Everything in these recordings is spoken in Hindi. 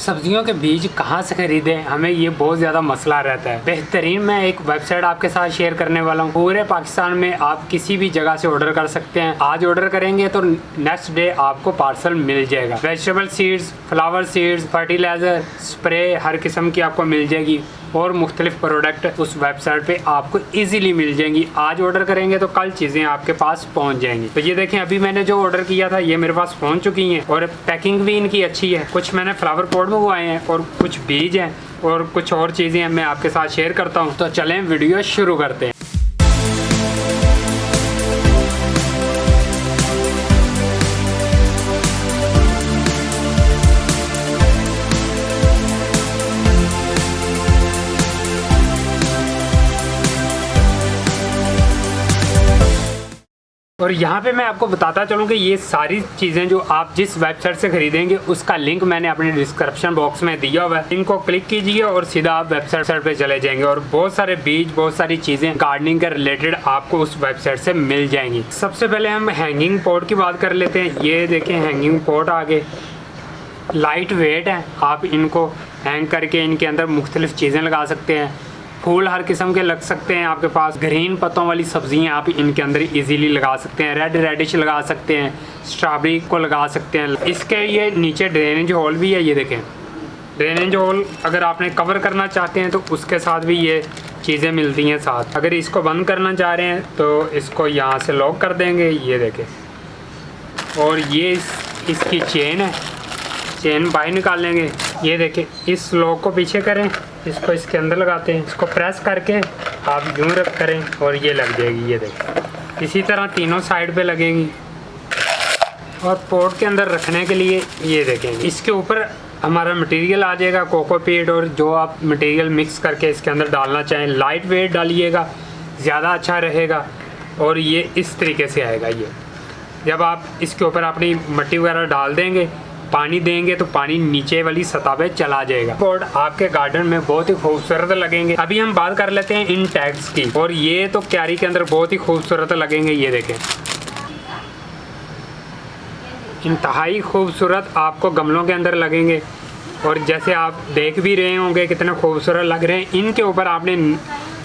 सब्जियों के बीज कहाँ से खरीदें, हमें ये बहुत ज़्यादा मसला रहता है। बेहतरीन मैं एक वेबसाइट आपके साथ शेयर करने वाला हूँ। पूरे पाकिस्तान में आप किसी भी जगह से ऑर्डर कर सकते हैं। आज ऑर्डर करेंगे तो नेक्स्ट डे आपको पार्सल मिल जाएगा। Vegetable seeds, flower seeds, fertiliser, spray हर किस्म की आपको मिल जाएगी और मुख्तलिफ प्रोडक्ट उस वेबसाइट पे आपको इजीली मिल जाएंगी। आज ऑर्डर करेंगे तो कल चीज़ें आपके पास पहुंच जाएंगी। तो ये देखें, अभी मैंने जो ऑर्डर किया था ये मेरे पास पहुंच चुकी हैं और पैकिंग भी इनकी अच्छी है। कुछ मैंने फ्लावर पॉट मंगवाए हैं और कुछ बीज हैं और कुछ और चीज़ें हैं, मैं आपके साथ शेयर करता हूँ। तो चलें वीडियो शुरू करते हैं। और यहाँ पे मैं आपको बताता चलूँ कि ये सारी चीज़ें जो आप जिस वेबसाइट से खरीदेंगे उसका लिंक मैंने अपने डिस्क्रिप्शन बॉक्स में दिया हुआ है। इनको क्लिक कीजिए और सीधा आप वेबसाइट पे चले जाएंगे और बहुत सारे बीज, बहुत सारी चीज़ें गार्डनिंग के रिलेटेड आपको उस वेबसाइट से मिल जाएंगी। सबसे पहले हम हैंगिंग पॉट की बात कर लेते हैं। ये देखें, हैंगिंग पॉट आगे लाइट वेट है। आप इनको हैंग करके इनके अंदर मुख्तलिफ चीज़ें लगा सकते हैं। फूल हर किस्म के लग सकते हैं आपके पास। ग्रीन पत्तों वाली सब्जियां आप इनके अंदर इजीली लगा सकते हैं। रेडिश लगा सकते हैं, स्ट्रॉबेरी को लगा सकते हैं। इसके ये नीचे ड्रेनेज होल भी है। ये देखें, ड्रेनेज होल अगर आपने कवर करना चाहते हैं तो उसके साथ भी ये चीज़ें मिलती हैं साथ। अगर इसको बंद करना चाह रहे हैं तो इसको यहाँ से लॉक कर देंगे। ये देखें, और ये इसकी चेन है, चेन बाहर निकाल लेंगे। ये देखें, इस लॉक को पीछे करें, इसको इसके अंदर लगाते हैं, इसको प्रेस करके आप यूँ रख करें और ये लग जाएगी। ये देखें, इसी तरह तीनों साइड पे लगेंगी। और पोट के अंदर रखने के लिए ये देखें, इसके ऊपर हमारा मटेरियल आ जाएगा, कोकोपीट और जो आप मटेरियल मिक्स करके इसके अंदर डालना चाहें। लाइट वेट डालिएगा, ज़्यादा अच्छा रहेगा। और ये इस तरीके से आएगा। ये जब आप इसके ऊपर अपनी मिट्टी वगैरह डाल देंगे, पानी देंगे तो पानी नीचे वाली सतह पे चला जाएगा। पॉट आपके गार्डन में बहुत ही खूबसूरत लगेंगे। अभी हम बात कर लेते हैं इन टैग्स की, और ये तो क्यारी के अंदर बहुत ही खूबसूरत लगेंगे। ये देखें, इंतहाई खूबसूरत आपको गमलों के अंदर लगेंगे। और जैसे आप देख भी रहे होंगे कितने खूबसूरत लग रहे हैं। इनके ऊपर आपने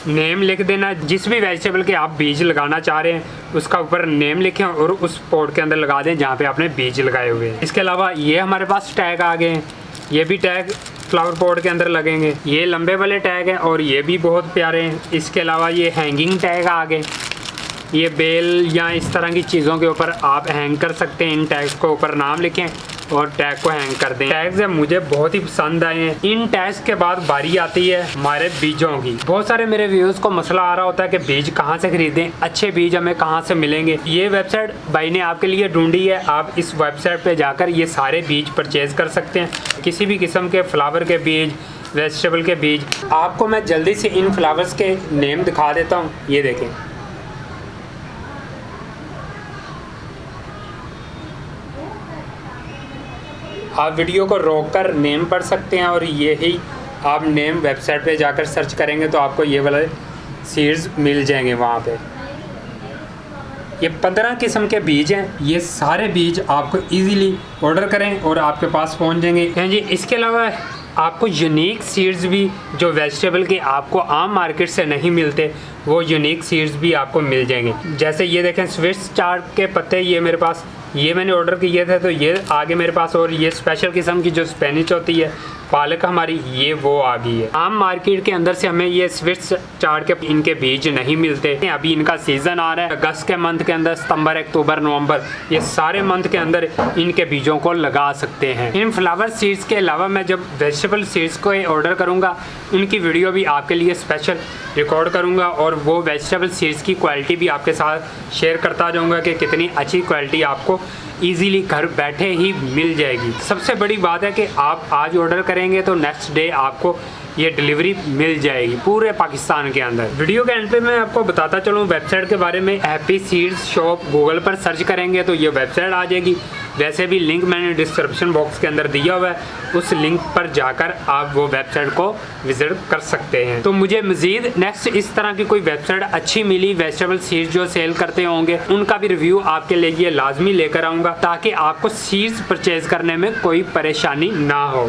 नेम लिख देना। जिस भी वेजिटेबल के आप बीज लगाना चाह रहे हैं उसका ऊपर नेम लिखें और उस पॉट के अंदर लगा दें जहाँ पे आपने बीज लगाए हुए हैं। इसके अलावा ये हमारे पास टैग आ गए हैं। ये भी टैग फ्लावर पॉट के अंदर लगेंगे। ये लंबे वाले टैग हैं और ये भी बहुत प्यारे हैं। इसके अलावा ये हैंगिंग टैग आ गए। ये बेल या इस तरह की चीज़ों के ऊपर आप हैंग कर सकते हैं। इन टैग्स को ऊपर नाम लिखें और टैग को हैंग कर दें। टैग्स मुझे बहुत ही पसंद आए हैं। इन टैग्स के बाद बारी आती है हमारे बीजों की। बहुत सारे मेरे व्यूअर्स को मसला आ रहा होता है कि बीज कहाँ से खरीदें, अच्छे बीज हमें कहाँ से मिलेंगे। ये वेबसाइट भाई ने आपके लिए ढूंढी है। आप इस वेबसाइट पे जाकर ये सारे बीज परचेज कर सकते हैं। किसी भी किस्म के फ्लावर के बीज, वेजिटेबल के बीज। आपको मैं जल्दी से इन फ्लावर्स के नेम दिखा देता हूँ। ये देखें, आप वीडियो को रोककर नेम पढ़ सकते हैं और यही आप नेम वेबसाइट पे जाकर सर्च करेंगे तो आपको ये वाले सीड्स मिल जाएंगे वहाँ पे। ये 15 किस्म के बीज हैं। ये सारे बीज आपको इजीली ऑर्डर करें और आपके पास पहुँच जाएंगे। हैं जी। इसके अलावा आपको यूनिक सीड्स भी जो वेजिटेबल के आपको आम मार्केट से नहीं मिलते, वो यूनिक सीड्स भी आपको मिल जाएंगे। जैसे ये देखें, स्विस चार्ट के पत्ते ये मेरे पास, ये मैंने ऑर्डर किए थे तो ये आगे मेरे पास। और ये स्पेशल किस्म की जो स्पेनिश होती है, पालक हमारी, ये वो आ गई है। आम मार्केट के अंदर से हमें ये स्विस चार्ट के इनके बीज नहीं मिलते। अभी इनका सीज़न आ रहा है अगस्त के मंथ के अंदर, सितंबर, अक्टूबर, नवंबर, ये सारे मंथ के अंदर इनके बीजों को लगा सकते हैं। इन फ्लावर सीड्स के अलावा मैं जब वेजिटेबल सीड्स को ऑर्डर करूँगा उनकी वीडियो भी आपके लिए स्पेशल रिकॉर्ड करूँगा और वो वेजिटेबल सीड्स की क्वालिटी भी आपके साथ शेयर करता जाऊँगा कि कितनी अच्छी क्वालिटी आपको इजीली घर बैठे ही मिल जाएगी। सबसे बड़ी बात है कि आप आज ऑर्डर करेंगे तो नेक्स्ट डे आपको ये डिलीवरी मिल जाएगी पूरे पाकिस्तान के अंदर। वीडियो के एंड पे मैं आपको बताता चलूँ वेबसाइट के बारे में। हैप्पी सीड्स शॉप गूगल पर सर्च करेंगे तो ये वेबसाइट आ जाएगी। वैसे भी लिंक मैंने डिस्क्रिप्शन बॉक्स के अंदर दिया हुआ है, उस लिंक पर जाकर आप वो वेबसाइट को विजिट कर सकते हैं। तो मुझे मज़ीद नेक्स्ट इस तरह की कोई वेबसाइट अच्छी मिली, वेजिटेबल सीड्स जो सेल करते होंगे उनका भी रिव्यू आपके लिए लाजमी लेकर आऊँगा ताकि आपको सीड्स परचेज करने में कोई परेशानी ना हो।